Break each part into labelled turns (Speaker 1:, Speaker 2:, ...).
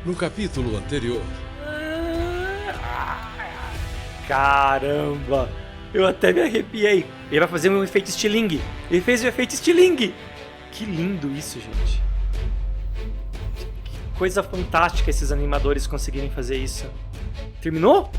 Speaker 1: No capítulo anterior.
Speaker 2: Caramba! Eu até me arrepiei. Ele vai fazer um efeito estilingue. Ele fez o efeito estilingue. Que lindo isso, gente. Que coisa fantástica esses animadores conseguirem fazer isso. Terminou?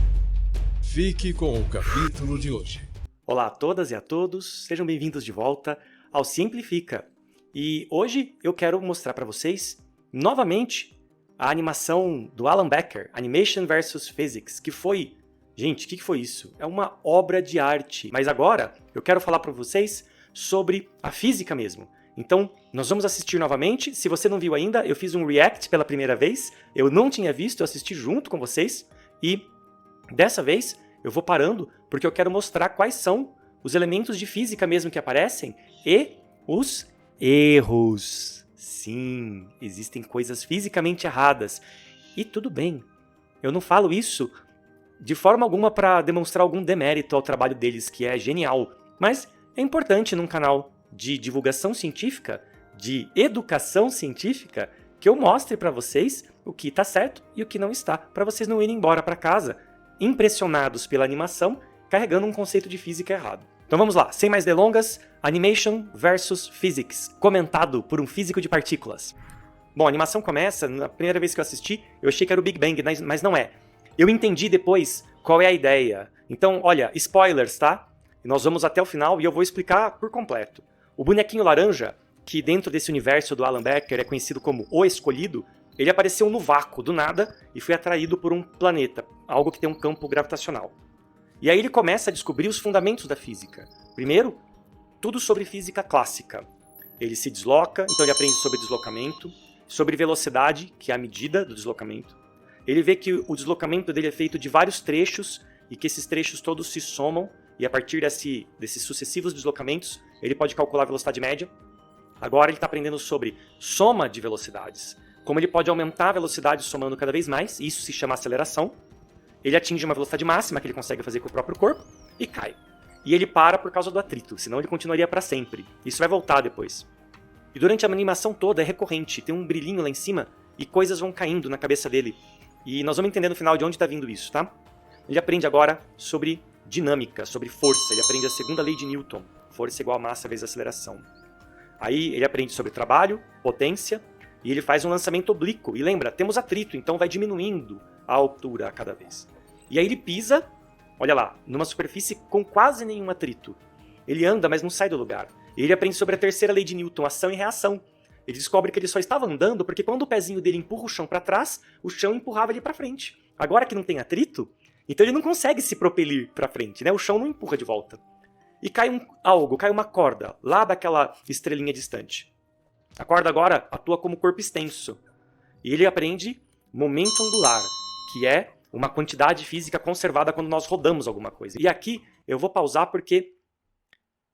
Speaker 1: Fique com o capítulo de hoje.
Speaker 2: Olá a todas e a todos. Sejam bem-vindos de volta ao Simplifica. E hoje eu quero mostrar para vocês, novamente, a animação do Alan Becker, Animation vs Physics, que foi... Gente, o que foi isso? É uma obra de arte. Mas agora eu quero falar para vocês sobre a física mesmo. Então, nós vamos assistir novamente. Se você não viu ainda, eu fiz um react pela primeira vez. Eu não tinha visto, eu assisti junto com vocês. E dessa vez eu vou parando porque eu quero mostrar quais são os elementos de física mesmo que aparecem e os erros. Sim, existem coisas fisicamente erradas. E tudo bem. Eu não falo isso de forma alguma para demonstrar algum demérito ao trabalho deles, que é genial. Mas é importante num canal de divulgação científica, de educação científica, que eu mostre para vocês o que está certo e o que não está, para vocês não irem embora para casa impressionados pela animação, carregando um conceito de física errado. Então vamos lá, sem mais delongas, Animation vs Physics, comentado por um físico de partículas. Bom, a animação começa, na primeira vez que eu assisti, eu achei que era o Big Bang, mas não é. Eu entendi depois qual é a ideia. Então, olha, spoilers, tá? Nós vamos até o final e eu vou explicar por completo. O bonequinho laranja, que dentro desse universo do Alan Becker é conhecido como O Escolhido, ele apareceu no vácuo, do nada, e foi atraído por um planeta, algo que tem um campo gravitacional. E aí ele começa a descobrir os fundamentos da física. Primeiro, tudo sobre física clássica. Ele se desloca, então ele aprende sobre deslocamento, sobre velocidade, que é a medida do deslocamento. Ele vê que o deslocamento dele é feito de vários trechos e que esses trechos todos se somam e a partir desses sucessivos deslocamentos ele pode calcular a velocidade média. Agora ele está aprendendo sobre soma de velocidades, como ele pode aumentar a velocidade somando cada vez mais, isso se chama aceleração. Ele atinge uma velocidade máxima que ele consegue fazer com o próprio corpo e cai. E ele para por causa do atrito, senão ele continuaria para sempre. Isso vai voltar depois. E durante a animação toda é recorrente, tem um brilhinho lá em cima e coisas vão caindo na cabeça dele. E nós vamos entender no final de onde está vindo isso, tá? Ele aprende agora sobre dinâmica, sobre força. Ele aprende a segunda lei de Newton. Força igual a massa vezes aceleração. Aí ele aprende sobre trabalho, potência, e ele faz um lançamento oblíquo. E lembra, temos atrito, então vai diminuindo a altura a cada vez. E aí ele pisa, olha lá, numa superfície com quase nenhum atrito. Ele anda, mas não sai do lugar. E ele aprende sobre a terceira lei de Newton, ação e reação. Ele descobre que ele só estava andando porque quando o pezinho dele empurra o chão para trás, o chão empurrava ele para frente. Agora que não tem atrito, então ele não consegue se propelir para frente, né? O chão não empurra de volta. E cai cai uma corda, lá daquela estrelinha distante. A corda agora atua como corpo extenso. E ele aprende momento angular, que é uma quantidade física conservada quando nós rodamos alguma coisa. E aqui eu vou pausar porque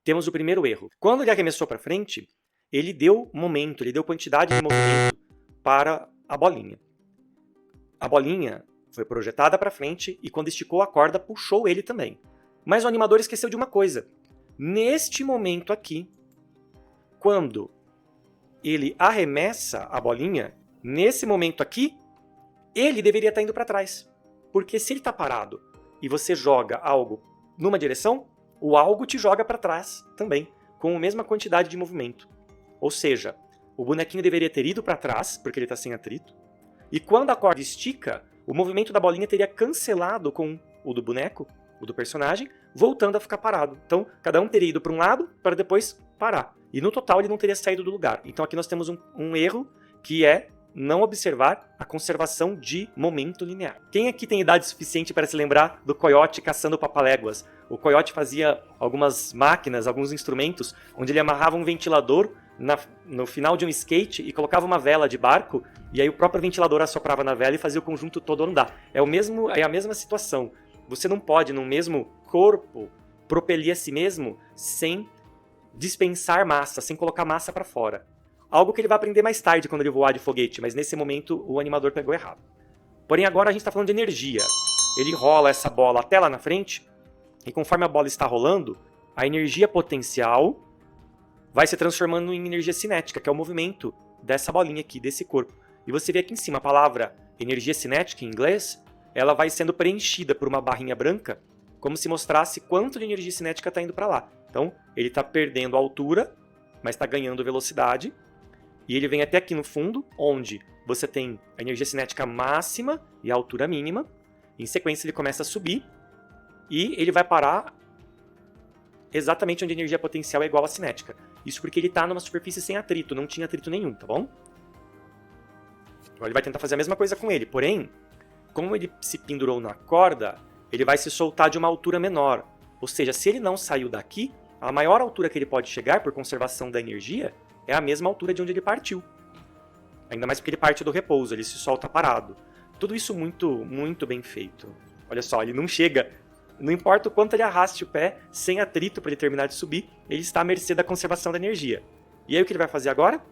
Speaker 2: temos o primeiro erro. Quando ele arremessou para frente, ele deu momento, ele deu quantidade de movimento para a bolinha. A bolinha foi projetada para frente e quando esticou a corda, puxou ele também. Mas o animador esqueceu de uma coisa. Neste momento aqui, quando ele arremessa a bolinha, nesse momento aqui, ele deveria estar indo para trás. Porque se ele está parado e você joga algo numa direção, o algo te joga para trás também, com a mesma quantidade de movimento. Ou seja, o bonequinho deveria ter ido para trás, porque ele está sem atrito, e quando a corda estica, o movimento da bolinha teria cancelado com o do boneco, o do personagem, voltando a ficar parado. Então, cada um teria ido para um lado para depois parar. E no total ele não teria saído do lugar. Então aqui nós temos um erro que é não observar a conservação de momento linear. Quem aqui tem idade suficiente para se lembrar do Coiote caçando papaléguas? O Coiote fazia algumas máquinas, alguns instrumentos, onde ele amarrava um ventilador no final de um skate e colocava uma vela de barco, e aí o próprio ventilador assoprava na vela e fazia o conjunto todo andar. É a mesma situação. Você não pode, no mesmo corpo, propelir a si mesmo sem dispensar massa, sem colocar massa para fora. Algo que ele vai aprender mais tarde quando ele voar de foguete, mas nesse momento o animador pegou errado. Porém agora a gente está falando de energia. Ele rola essa bola até lá na frente, e conforme a bola está rolando, a energia potencial vai se transformando em energia cinética, que é o movimento dessa bolinha aqui, desse corpo. E você vê aqui em cima a palavra energia cinética em inglês, ela vai sendo preenchida por uma barrinha branca, como se mostrasse quanto de energia cinética está indo para lá. Então, ele está perdendo altura, mas está ganhando velocidade, e ele vem até aqui no fundo, onde você tem a energia cinética máxima e a altura mínima. Em sequência, ele começa a subir, e ele vai parar exatamente onde a energia potencial é igual à cinética. Isso porque ele está numa superfície sem atrito, não tinha atrito nenhum, tá bom? Agora ele vai tentar fazer a mesma coisa com ele, porém, como ele se pendurou na corda, ele vai se soltar de uma altura menor. Ou seja, se ele não saiu daqui, a maior altura que ele pode chegar, por conservação da energia, é a mesma altura de onde ele partiu. Ainda mais porque ele parte do repouso, ele se solta parado. Tudo isso muito, muito bem feito. Olha só, ele não chega, não importa o quanto ele arraste o pé, sem atrito para ele terminar de subir, ele está à mercê da conservação da energia. E aí o que ele vai fazer agora?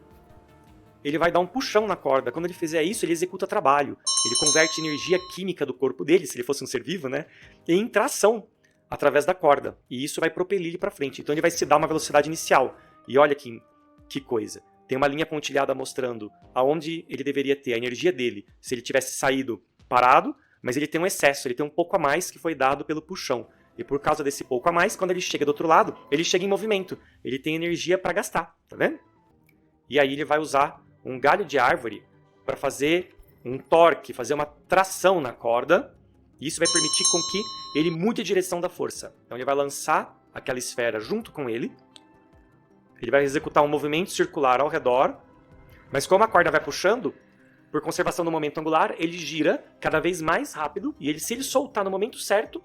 Speaker 2: Ele vai dar um puxão na corda. Quando ele fizer isso, ele executa trabalho. Ele converte energia química do corpo dele, se ele fosse um ser vivo, né, em tração através da corda. E isso vai propelir ele para frente. Então ele vai se dar uma velocidade inicial. E olha que coisa. Tem uma linha pontilhada mostrando aonde ele deveria ter a energia dele se ele tivesse saído parado, mas ele tem um excesso, ele tem um pouco a mais que foi dado pelo puxão. E por causa desse pouco a mais, quando ele chega do outro lado, ele chega em movimento. Ele tem energia para gastar, tá vendo? E aí ele vai usar um galho de árvore para fazer um torque, fazer uma tração na corda. E isso vai permitir com que ele mude a direção da força. Então ele vai lançar aquela esfera junto com ele. Ele vai executar um movimento circular ao redor. Mas como a corda vai puxando, por conservação do momento angular, ele gira cada vez mais rápido. E ele, se ele soltar no momento certo,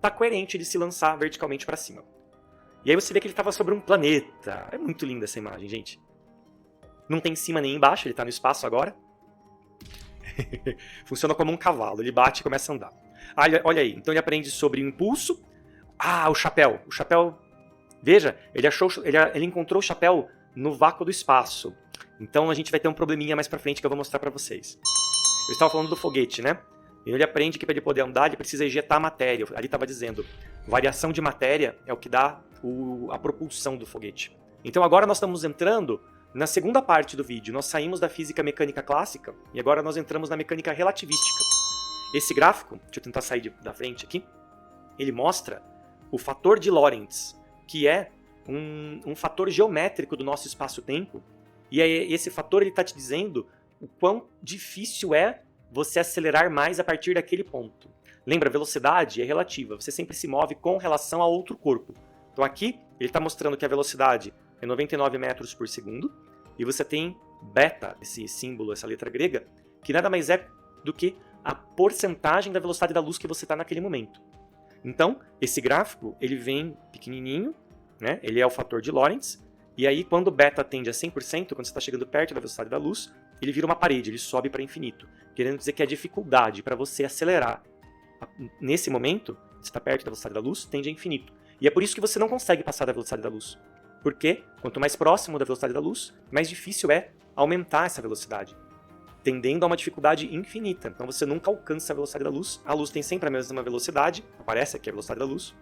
Speaker 2: tá coerente ele se lançar verticalmente para cima. E aí você vê que ele estava sobre um planeta. É muito linda essa imagem, gente. Não tem em cima nem embaixo, ele está no espaço agora. Funciona como um cavalo, ele bate e começa a andar. Olha aí, então ele aprende sobre impulso. Ah, o chapéu. O chapéu, veja, ele encontrou o chapéu no vácuo do espaço. Então a gente vai ter um probleminha mais pra frente que eu vou mostrar pra vocês. Eu estava falando do foguete, né? E ele aprende que para ele poder andar, ele precisa ejetar matéria. Ali estava dizendo, variação de matéria é o que dá a propulsão do foguete. Então agora nós estamos entrando na segunda parte do vídeo. Nós saímos da física mecânica clássica e agora nós entramos na mecânica relativística. Esse gráfico, deixa eu tentar sair da frente aqui, ele mostra o fator de Lorentz, que é um fator geométrico do nosso espaço-tempo. E esse fator está te dizendo o quão difícil é você acelerar mais a partir daquele ponto. Lembra, velocidade é relativa, você sempre se move com relação a outro corpo. Então aqui ele está mostrando que a velocidade é 99 metros por segundo, e você tem beta, esse símbolo, essa letra grega, que nada mais é do que a porcentagem da velocidade da luz que você está naquele momento. Então, esse gráfico, ele vem pequenininho, né? Ele é o fator de Lorentz, e aí quando beta tende a 100%, quando você está chegando perto da velocidade da luz, ele vira uma parede, ele sobe para infinito, querendo dizer que a dificuldade para você acelerar nesse momento, você está perto da velocidade da luz, tende a infinito. E é por isso que você não consegue passar da velocidade da luz. Porque, quanto mais próximo da velocidade da luz, mais difícil é aumentar essa velocidade, tendendo a uma dificuldade infinita. Então você nunca alcança a velocidade da luz. A luz tem sempre a mesma velocidade, aparece aqui a velocidade da luz.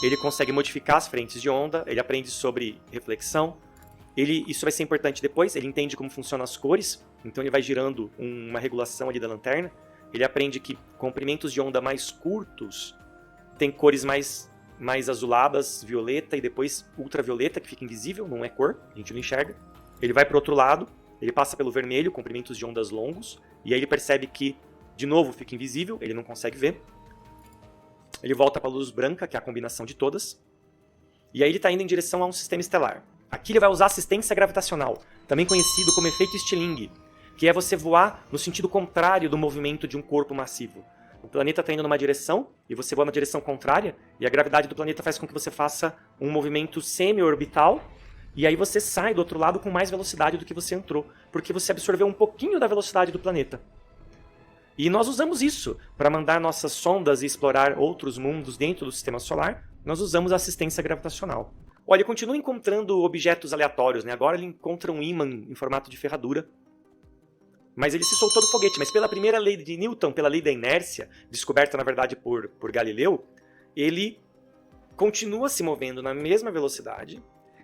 Speaker 2: Ele consegue modificar as frentes de onda, ele aprende sobre reflexão. Isso vai ser importante depois, ele entende como funcionam as cores, então ele vai girando uma regulação ali da lanterna. Ele aprende que comprimentos de onda mais curtos têm cores mais azuladas, violeta e depois ultravioleta, que fica invisível, não é cor, a gente não enxerga. Ele vai para o outro lado, ele passa pelo vermelho, comprimentos de ondas longos, e aí ele percebe que, de novo, fica invisível, ele não consegue ver. Ele volta para a luz branca, que é a combinação de todas, e aí ele está indo em direção a um sistema estelar. Aqui ele vai usar assistência gravitacional, também conhecido como efeito Stirling, que é você voar no sentido contrário do movimento de um corpo massivo. O planeta está indo numa direção e você voa na direção contrária, e a gravidade do planeta faz com que você faça um movimento semi-orbital, e aí você sai do outro lado com mais velocidade do que você entrou, porque você absorveu um pouquinho da velocidade do planeta. E nós usamos isso para mandar nossas sondas e explorar outros mundos dentro do sistema solar. Nós usamos a assistência gravitacional. Olha, ele continua encontrando objetos aleatórios, né? Agora ele encontra um ímã em formato de ferradura. Mas ele se soltou do foguete. Mas pela primeira lei de Newton, pela lei da inércia, descoberta na verdade por Galileu, ele continua se movendo na mesma velocidade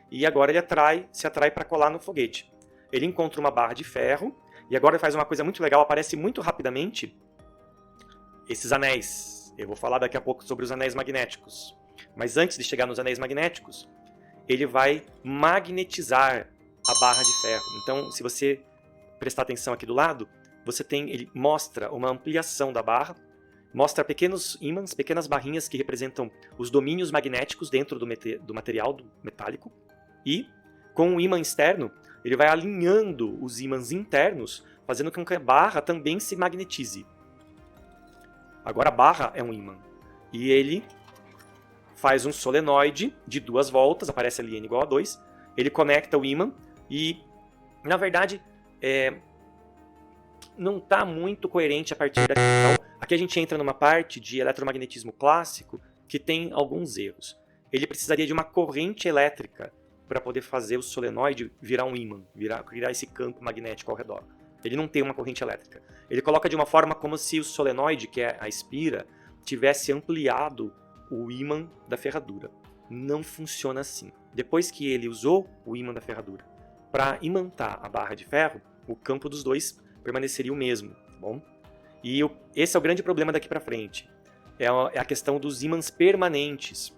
Speaker 2: e agora ele se atrai para colar no foguete. Ele encontra uma barra de ferro E agora ele faz uma coisa muito legal, aparece muito rapidamente esses anéis. Eu vou falar daqui a pouco sobre os anéis magnéticos. Mas antes de chegar nos anéis magnéticos, ele vai magnetizar a barra de ferro. Então, se você prestar atenção aqui do lado, ele mostra uma ampliação da barra, mostra pequenos ímãs, pequenas barrinhas que representam os domínios magnéticos dentro do material metálico. E, com o ímã externo, ele vai alinhando os ímãs internos, fazendo com que a barra também se magnetize. Agora a barra é um ímã. E ele faz um solenoide de 2 voltas, aparece ali N igual a 2. Ele conecta o ímã e, na verdade, não está muito coerente a partir daqui. Então, aqui a gente entra numa parte de eletromagnetismo clássico que tem alguns erros. Ele precisaria de uma corrente elétrica para poder fazer o solenoide virar um ímã, criar esse campo magnético ao redor. Ele não tem uma corrente elétrica. Ele coloca de uma forma como se o solenoide, que é a espira, tivesse ampliado o ímã da ferradura. Não funciona assim. Depois que ele usou o ímã da ferradura para imantar a barra de ferro, o campo dos dois permaneceria o mesmo, tá bom? E esse é o grande problema daqui para frente. É a questão dos ímãs permanentes.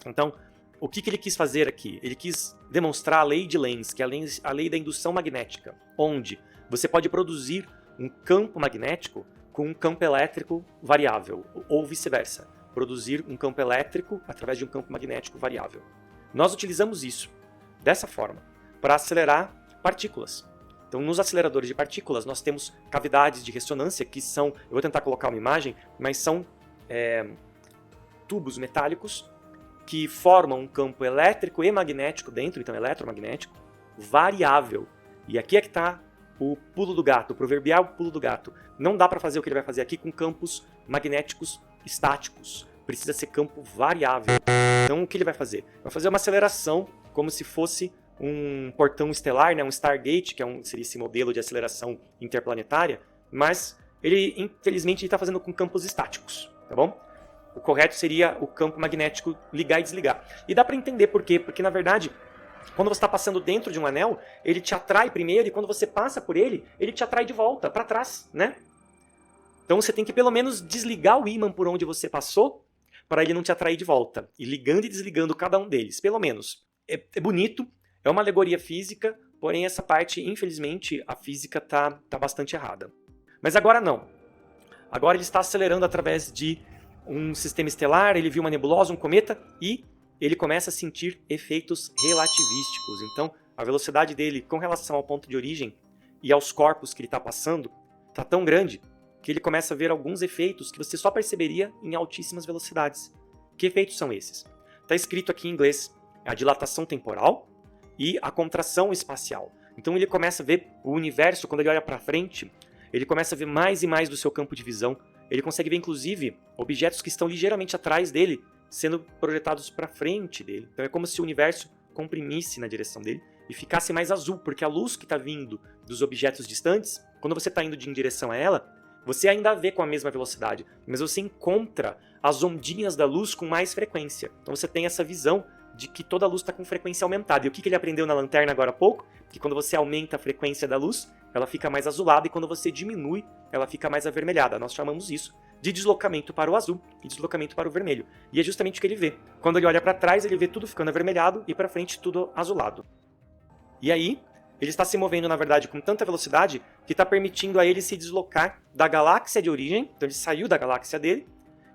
Speaker 2: Então, o que ele quis fazer aqui? Ele quis demonstrar a lei de Lenz, que é a lei da indução magnética, onde você pode produzir um campo magnético com um campo elétrico variável, ou vice-versa. Produzir um campo elétrico através de um campo magnético variável. Nós utilizamos isso, dessa forma, para acelerar partículas. Então, nos aceleradores de partículas, nós temos cavidades de ressonância, que são, eu vou tentar colocar uma imagem, mas são tubos metálicos que formam um campo elétrico e magnético dentro, então eletromagnético, variável. E aqui é que está o pulo do gato, o proverbial pulo do gato. Não dá para fazer o que ele vai fazer aqui com campos magnéticos estáticos. Precisa ser campo variável. Então o que ele vai fazer? Vai fazer uma aceleração como se fosse um portão estelar, né? Um Stargate, que seria esse modelo de aceleração interplanetária, mas ele, infelizmente, está fazendo com campos estáticos, tá bom? O correto seria o campo magnético ligar e desligar. E dá para entender por quê? Porque, na verdade, quando você está passando dentro de um anel, ele te atrai primeiro, e quando você passa por ele, ele te atrai de volta, para trás, né? Então você tem que pelo menos desligar o ímã por onde você passou, para ele não te atrair de volta. E ligando e desligando cada um deles, pelo menos. É bonito, é uma alegoria física, porém essa parte, infelizmente, a física tá bastante errada. Mas agora não. Agora ele está acelerando através de um sistema estelar, ele viu uma nebulosa, um cometa, e ele começa a sentir efeitos relativísticos. Então, a velocidade dele com relação ao ponto de origem e aos corpos que ele está passando está tão grande que ele começa a ver alguns efeitos que você só perceberia em altíssimas velocidades. Que efeitos são esses? Está escrito aqui em inglês, a dilatação temporal e a contração espacial. Então ele começa a ver o universo, quando ele olha para frente, ele começa a ver mais e mais do seu campo de visão. Ele consegue ver, inclusive, objetos que estão ligeiramente atrás dele, sendo projetados para frente dele. Então é como se o universo comprimisse na direção dele e ficasse mais azul, porque a luz que está vindo dos objetos distantes, quando você está indo em direção a ela, você ainda vê com a mesma velocidade, mas você encontra as ondinhas da luz com mais frequência. Então você tem essa visão de que toda a luz está com frequência aumentada. E o que ele aprendeu na lanterna agora há pouco? Que quando você aumenta a frequência da luz, ela fica mais azulada, e quando você diminui, ela fica mais avermelhada. Nós chamamos isso de deslocamento para o azul e deslocamento para o vermelho. E é justamente o que ele vê. Quando ele olha para trás, ele vê tudo ficando avermelhado e para frente tudo azulado. E aí, ele está se movendo, na verdade, com tanta velocidade que está permitindo a ele se deslocar da galáxia de origem, então ele saiu da galáxia dele,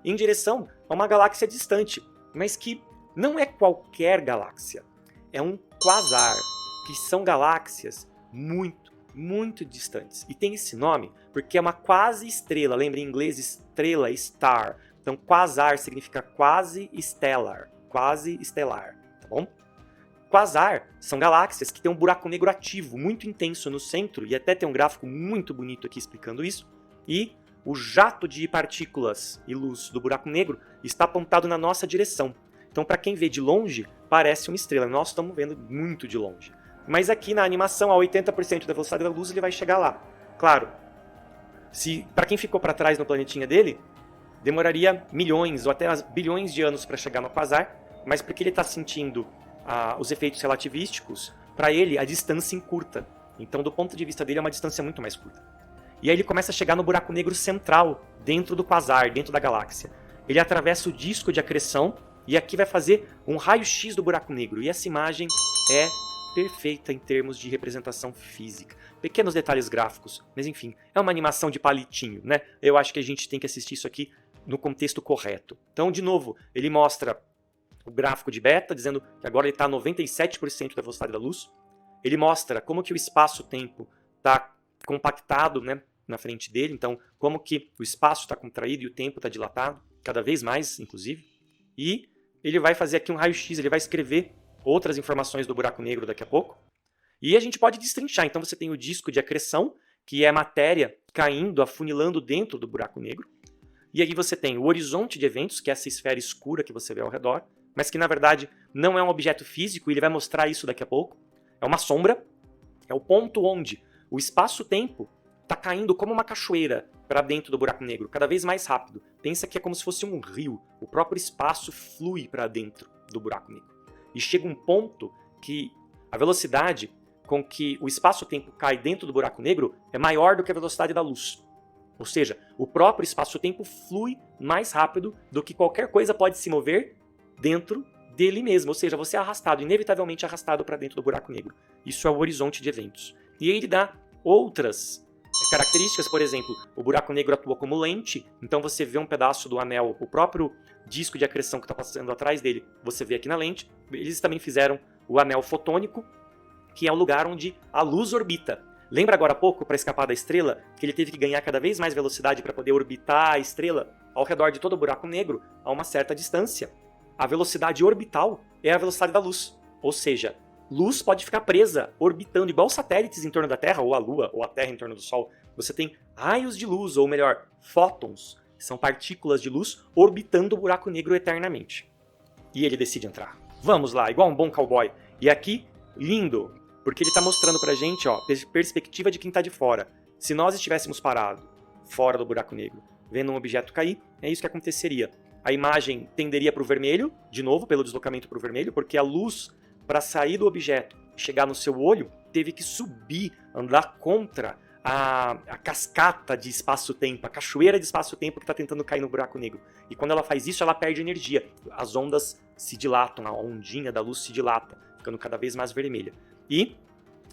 Speaker 2: em direção a uma galáxia distante, mas que não é qualquer galáxia. É um quasar, que são galáxias muito, muito distantes. E tem esse nome porque é uma quase estrela. Lembra em inglês estrela, star. Então quasar significa quase estelar, tá bom? Quasar são galáxias que têm um buraco negro ativo muito intenso no centro, e até tem um gráfico muito bonito aqui explicando isso. E o jato de partículas e luz do buraco negro está apontado na nossa direção. Então, para quem vê de longe, parece uma estrela. Nós estamos vendo muito de longe. Mas aqui na animação, a 80% da velocidade da luz, ele vai chegar lá. Claro, para quem ficou para trás no planetinha dele, demoraria milhões ou até bilhões de anos para chegar no quasar, mas porque ele está sentindo os efeitos relativísticos, para ele a distância encurta. Então, do ponto de vista dele, é uma distância muito mais curta. E aí ele começa a chegar no buraco negro central, dentro do quasar, dentro da galáxia. Ele atravessa o disco de acreção e aqui vai fazer um raio-x do buraco negro. E essa imagem é perfeita em termos de representação física. Pequenos detalhes gráficos, mas enfim, é uma animação de palitinho, né? Eu acho que a gente tem que assistir isso aqui no contexto correto. Então, de novo, ele mostra o gráfico de beta, dizendo que agora ele está a 97% da velocidade da luz. Ele mostra como que o espaço-tempo está compactado, né, na frente dele, então como que o espaço está contraído e o tempo está dilatado, cada vez mais, inclusive. E ele vai fazer aqui um raio-x, ele vai escrever outras informações do buraco negro daqui a pouco. E a gente pode destrinchar, então você tem o disco de acreção, que é matéria caindo, afunilando dentro do buraco negro. E aí você tem o horizonte de eventos, que é essa esfera escura que você vê ao redor, mas que na verdade não é um objeto físico, e ele vai mostrar isso daqui a pouco. É uma sombra, é o ponto onde o espaço-tempo está caindo como uma cachoeira para dentro do buraco negro, cada vez mais rápido. Pensa que é como se fosse um rio, o próprio espaço flui para dentro do buraco negro. E chega um ponto que a velocidade com que o espaço-tempo cai dentro do buraco negro é maior do que a velocidade da luz. Ou seja, o próprio espaço-tempo flui mais rápido do que qualquer coisa pode se mover dentro dele mesmo. Ou seja, você é arrastado, inevitavelmente arrastado para dentro do buraco negro. Isso é o horizonte de eventos. E aí ele dá outras características, por exemplo, o buraco negro atua como lente, então você vê um pedaço do anel, o próprio disco de acreção que está passando atrás dele, você vê aqui na lente. Eles também fizeram o anel fotônico, que é o lugar onde a luz orbita. Lembra agora há pouco, para escapar da estrela, que ele teve que ganhar cada vez mais velocidade para poder orbitar a estrela ao redor de todo o buraco negro a uma certa distância? A velocidade orbital é a velocidade da luz, ou seja, luz pode ficar presa, orbitando, igual satélites em torno da Terra, ou a Lua, ou a Terra em torno do Sol. Você tem raios de luz, ou melhor, fótons, que são partículas de luz, orbitando o buraco negro eternamente. E ele decide entrar. Vamos lá, igual um bom cowboy. E aqui, lindo, porque ele está mostrando pra gente, ó, perspectiva de quem está de fora. Se nós estivéssemos parados fora do buraco negro, vendo um objeto cair, é isso que aconteceria. A imagem tenderia para o vermelho, de novo, pelo deslocamento para o vermelho, porque a luz, para sair do objeto e chegar no seu olho, teve que subir, andar contra a cascata de espaço-tempo, a cachoeira de espaço-tempo que está tentando cair no buraco negro. E quando ela faz isso, ela perde energia. As ondas se dilatam, a ondinha da luz se dilata, ficando cada vez mais vermelha. E,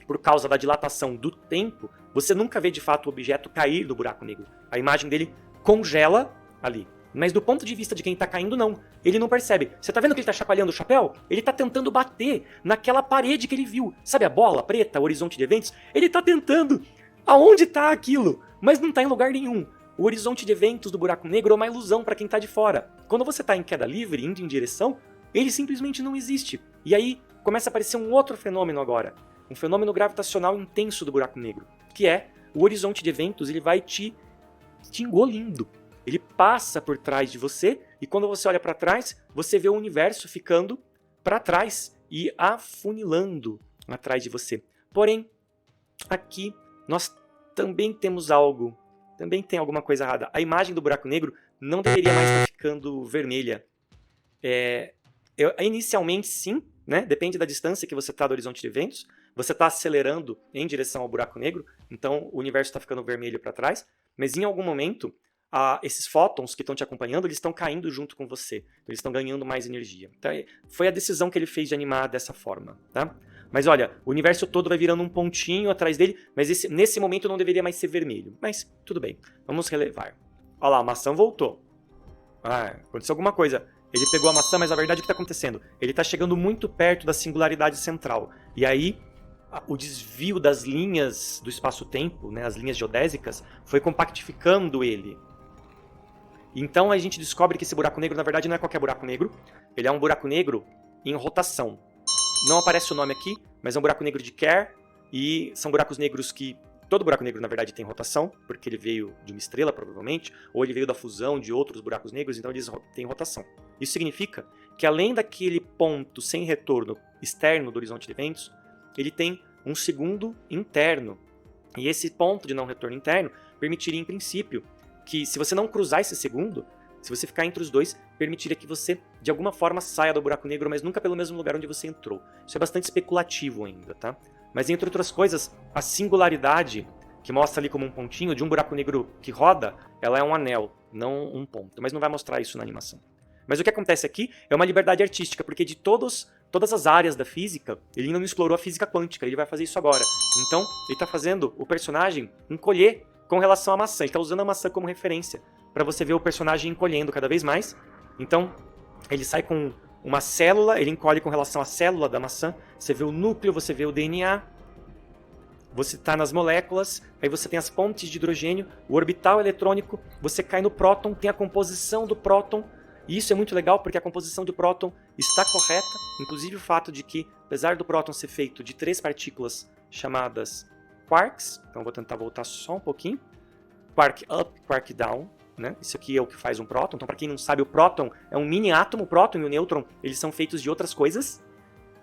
Speaker 2: por causa da dilatação do tempo, você nunca vê de fato o objeto cair do buraco negro. A imagem dele congela ali. Mas do ponto de vista de quem está caindo, não. Ele não percebe. Você está vendo que ele está chacoalhando o chapéu? Ele está tentando bater naquela parede que ele viu. Sabe a bola preta, o horizonte de eventos? Ele está tentando. Aonde está aquilo? Mas não está em lugar nenhum. O horizonte de eventos do buraco negro é uma ilusão para quem está de fora. Quando você está em queda livre, indo em direção, ele simplesmente não existe. E aí começa a aparecer um outro fenômeno agora. Um fenômeno gravitacional intenso do buraco negro. Que é o horizonte de eventos, ele vai te engolindo. Ele passa por trás de você e quando você olha para trás, você vê o universo ficando para trás e afunilando atrás de você. Porém, aqui nós também temos algo, também tem alguma coisa errada. A imagem do buraco negro não deveria mais estar ficando vermelha. Inicialmente sim, né? Depende da distância que você está do horizonte de eventos. Você está acelerando em direção ao buraco negro, então o universo está ficando vermelho para trás, mas em algum momento esses fótons que estão te acompanhando, eles estão caindo junto com você. Eles estão ganhando mais energia. Então, foi a decisão que ele fez de animar dessa forma. Tá? Mas olha, o universo todo vai virando um pontinho atrás dele, mas nesse momento não deveria mais ser vermelho. Mas tudo bem, vamos relevar. Olha lá, a maçã voltou. Aconteceu alguma coisa. Ele pegou a maçã, mas a verdade é o que está acontecendo? Ele está chegando muito perto da singularidade central. E aí, o desvio das linhas do espaço-tempo, né, as linhas geodésicas, foi compactificando ele. Então a gente descobre que esse buraco negro, na verdade, não é qualquer buraco negro. Ele é um buraco negro em rotação. Não aparece o nome aqui, mas é um buraco negro de Kerr. E são buracos negros que... Todo buraco negro, na verdade, tem rotação, porque ele veio de uma estrela, provavelmente, ou ele veio da fusão de outros buracos negros, então eles têm rotação. Isso significa que, além daquele ponto sem retorno externo do horizonte de eventos, ele tem um segundo interno. E esse ponto de não retorno interno permitiria, em princípio, que se você não cruzar esse segundo, se você ficar entre os dois, permitiria que você, de alguma forma, saia do buraco negro, mas nunca pelo mesmo lugar onde você entrou. Isso é bastante especulativo ainda, tá? mas entre outras coisas, a singularidade, que mostra ali como um pontinho, de um buraco negro que roda, ela é um anel, não um ponto. Mas não vai mostrar isso na animação. Mas o que acontece aqui é uma liberdade artística, porque de todas as áreas da física, ele ainda não explorou a física quântica, ele vai fazer isso agora. Então, ele está fazendo o personagem encolher com relação à maçã. Ele está usando a maçã como referência, para você ver o personagem encolhendo cada vez mais. Então, ele sai com uma célula, ele encolhe com relação à célula da maçã. Você vê o núcleo, você vê o DNA, você está nas moléculas, aí você tem as pontes de hidrogênio, o orbital eletrônico, você cai no próton, tem a composição do próton, e isso é muito legal porque a composição do próton está correta, inclusive o fato de que, apesar do próton ser feito de 3 partículas chamadas quarks, então vou tentar voltar só um pouquinho, quark up, quark down, né? Isso aqui é o que faz um próton. Então, para quem não sabe, o próton é um mini átomo, o próton e o nêutron, eles são feitos de outras coisas.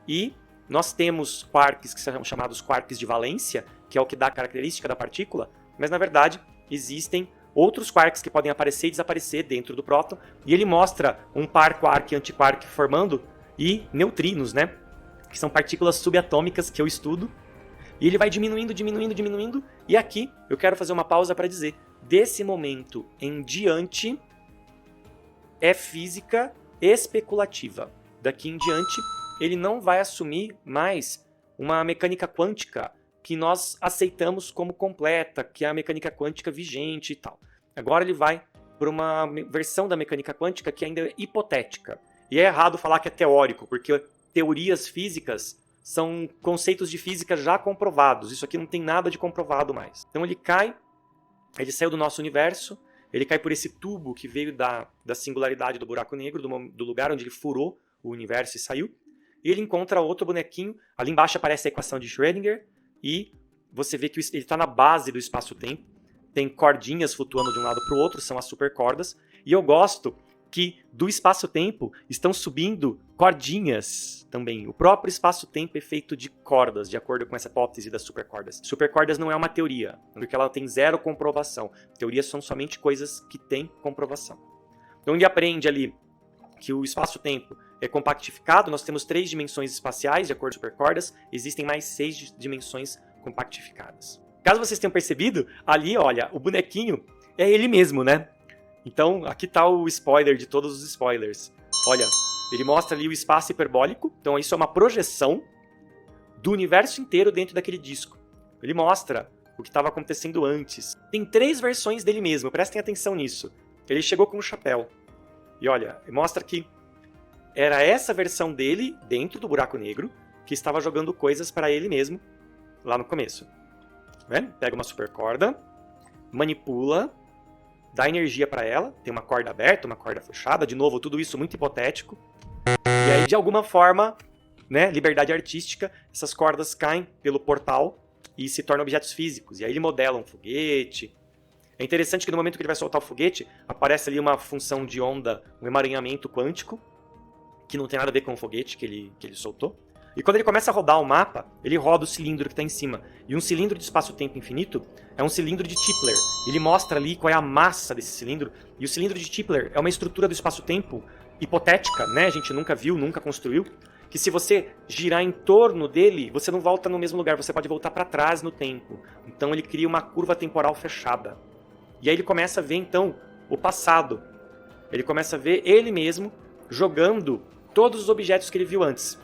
Speaker 2: E nós temos quarks que são chamados quarks de valência, que é o que dá a característica da partícula, mas na verdade existem outros quarks que podem aparecer e desaparecer dentro do próton, e ele mostra um par quark e antiquark formando, e neutrinos, né? Que são partículas subatômicas que eu estudo. E ele vai diminuindo, diminuindo, diminuindo. E aqui eu quero fazer uma pausa para dizer, desse momento em diante é física especulativa. Daqui em diante ele não vai assumir mais uma mecânica quântica que nós aceitamos como completa, que é a mecânica quântica vigente e tal. Agora ele vai para uma versão da mecânica quântica que ainda é hipotética. E é errado falar que é teórico, porque teorias físicas são conceitos de física já comprovados. Isso aqui não tem nada de comprovado mais. Então ele saiu do nosso universo, ele cai por esse tubo que veio da singularidade do buraco negro, do lugar onde ele furou o universo e saiu. E ele encontra outro bonequinho, ali embaixo aparece a equação de Schrödinger, e você vê que ele está na base do espaço-tempo. Tem cordinhas flutuando de um lado para o outro, são as supercordas. E eu gosto que do espaço-tempo estão subindo cordinhas também. O próprio espaço-tempo é feito de cordas, de acordo com essa hipótese das supercordas. Supercordas não é uma teoria, porque ela tem zero comprovação. Teorias são somente coisas que têm comprovação. Então ele aprende ali que o espaço-tempo é compactificado, nós temos 3 dimensões espaciais, de acordo com supercordas, existem mais 6 dimensões compactificadas. Caso vocês tenham percebido, ali, olha, o bonequinho é ele mesmo, né? Então, aqui está o spoiler de todos os spoilers. Olha, ele mostra ali o espaço hiperbólico, então isso é uma projeção do universo inteiro dentro daquele disco. Ele mostra o que estava acontecendo antes. Tem 3 versões dele mesmo, prestem atenção nisso. Ele chegou com um chapéu. E olha, mostra que era essa versão dele, dentro do buraco negro, que estava jogando coisas para ele mesmo, lá no começo. Tá vendo? Pega uma supercorda, manipula, dá energia para ela, tem uma corda aberta, uma corda fechada, de novo, tudo isso muito hipotético. E aí, de alguma forma, né, liberdade artística, essas cordas caem pelo portal e se tornam objetos físicos. E aí ele modela um foguete. É interessante que no momento que ele vai soltar o foguete, aparece ali uma função de onda, um emaranhamento quântico, que não tem nada a ver com o foguete que ele soltou. E quando ele começa a rodar o mapa, ele roda o cilindro que está em cima. E um cilindro de espaço-tempo infinito é um cilindro de Tipler. Ele mostra ali qual é a massa desse cilindro. E o cilindro de Tipler é uma estrutura do espaço-tempo hipotética, né? A gente nunca viu, nunca construiu. Que se você girar em torno dele, você não volta no mesmo lugar, você pode voltar para trás no tempo. Então ele cria uma curva temporal fechada. E aí ele começa a ver, então, o passado. Ele começa a ver ele mesmo jogando todos os objetos que ele viu antes,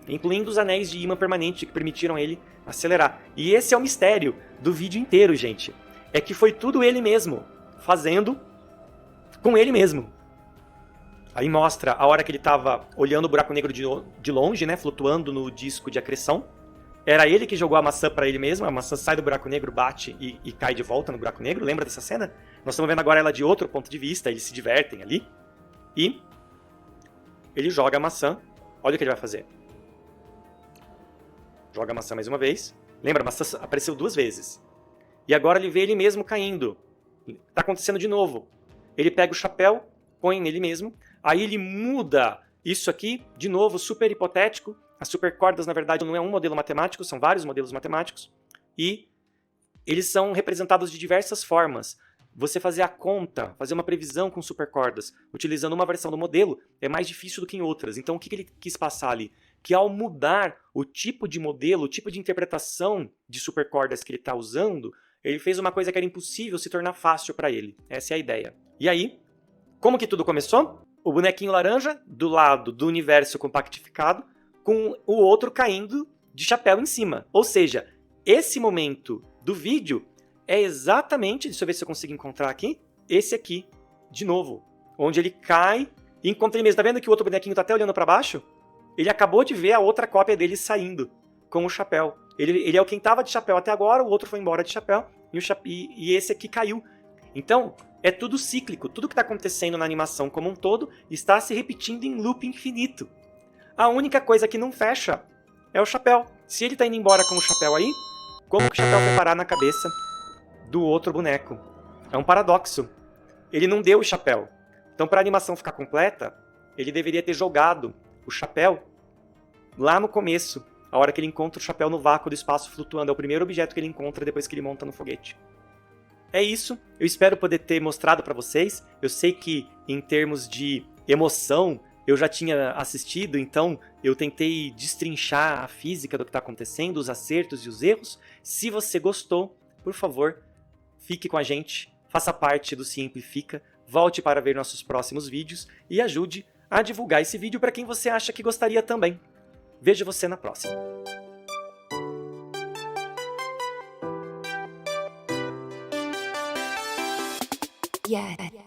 Speaker 2: incluindo os anéis de ímã permanente que permitiram ele acelerar. E esse é o mistério do vídeo inteiro, gente. É que foi tudo ele mesmo, fazendo com ele mesmo. Aí mostra a hora que ele estava olhando o buraco negro de longe, né, flutuando no disco de acreção. Era ele que jogou a maçã para ele mesmo, a maçã sai do buraco negro, bate e cai de volta no buraco negro. Lembra dessa cena? Nós estamos vendo agora ela de outro ponto de vista, eles se divertem ali. E ele joga a maçã, olha o que ele vai fazer. Joga a maçã mais uma vez. Lembra, a maçã apareceu 2 vezes. E agora ele vê ele mesmo caindo. Está acontecendo de novo. Ele pega o chapéu, põe nele mesmo. Aí ele muda isso aqui, de novo, super hipotético. As supercordas, na verdade, não é um modelo matemático, são vários modelos matemáticos. E eles são representados de diversas formas. Você fazer a conta, fazer uma previsão com supercordas, utilizando uma versão do modelo, é mais difícil do que em outras. Então, o que ele quis passar ali? que ao mudar o tipo de modelo, o tipo de interpretação de supercordas que ele está usando, ele fez uma coisa que era impossível se tornar fácil para ele. Essa é a ideia. E aí, como que tudo começou? O bonequinho laranja do lado do universo compactificado, com o outro caindo de chapéu em cima. Ou seja, esse momento do vídeo é exatamente, deixa eu ver se eu consigo encontrar aqui, esse aqui, de novo, onde ele cai e encontra ele mesmo. Tá vendo que o outro bonequinho está até olhando para baixo? Ele acabou de ver a outra cópia dele saindo com o chapéu. Ele é o quem estava de chapéu até agora, o outro foi embora de chapéu e esse aqui caiu. Então, é tudo cíclico. Tudo que está acontecendo na animação como um todo está se repetindo em loop infinito. A única coisa que não fecha é o chapéu. Se ele está indo embora com o chapéu aí, como que o chapéu foi parar na cabeça do outro boneco? É um paradoxo. Ele não deu o chapéu. Então, para a animação ficar completa, ele deveria ter jogado o chapéu lá no começo, a hora que ele encontra o chapéu no vácuo do espaço flutuando. É o primeiro objeto que ele encontra depois que ele monta no foguete. É isso. Eu espero poder ter mostrado para vocês. Eu sei que, em termos de emoção, eu já tinha assistido, então eu tentei destrinchar a física do que está acontecendo, os acertos e os erros. Se você gostou, por favor, fique com a gente, faça parte do Se Amplifica, volte para ver nossos próximos vídeos e ajude a divulgar esse vídeo para quem você acha que gostaria também. Vejo você na próxima.
Speaker 3: Yeah.